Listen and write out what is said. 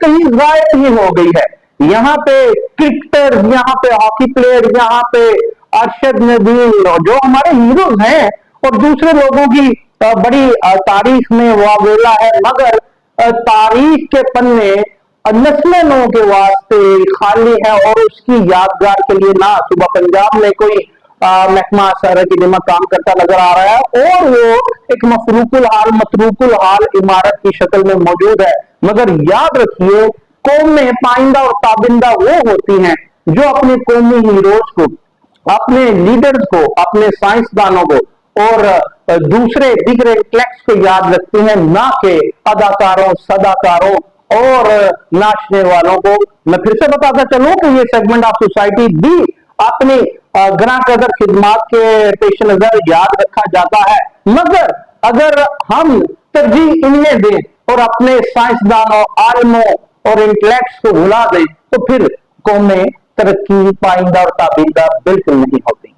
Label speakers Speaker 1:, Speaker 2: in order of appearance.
Speaker 1: कहीं गायब ही हो गई है। यहाँ पे क्रिकेटर, यहाँ पे हॉकी प्लेयर, यहाँ पे अरशद नदीम जो हमारे हीरोज हैं, और दूसरे लोगों की बड़ी तारीफ में वावेला है, मगर तारीफ के पन्ने नस्लें लोगों के वास्ते खाली है, और उसकी यादगार के लिए ना सुबह पंजाब में कोई महकमा सारा की दिमाग काम करता नजर आ रहा है, और वो एक मतरूकुल हाल इमारत की शक्ल में मौजूद है। मगर याद रखिए, कौमें पाइंदा और ताबिंदा वो होती हैं जो अपने कौमी हीरोज को, अपने लीडर्स को, अपने साइंसदानों को और दूसरे दिग्गज इंटेलेक्ट्स को याद रखती हैं, ना कि अदाकारों, सदाकारों और नाचने वालों को। मैं फिर से बताता चलूं कि ये सेगमेंट ऑफ सोसाइटी भी अपनी ग्रां कदर खिदमात के पेश नजर याद रखा जाता है, मगर अगर हम तरजीह इन्हें दें और अपने साइंसदानों, आलमों और इंटेलेक्ट्स को भुला दें, तो फिर कौमें तरक्की पाइंदा और ताबिंदा बिल्कुल नहीं होती।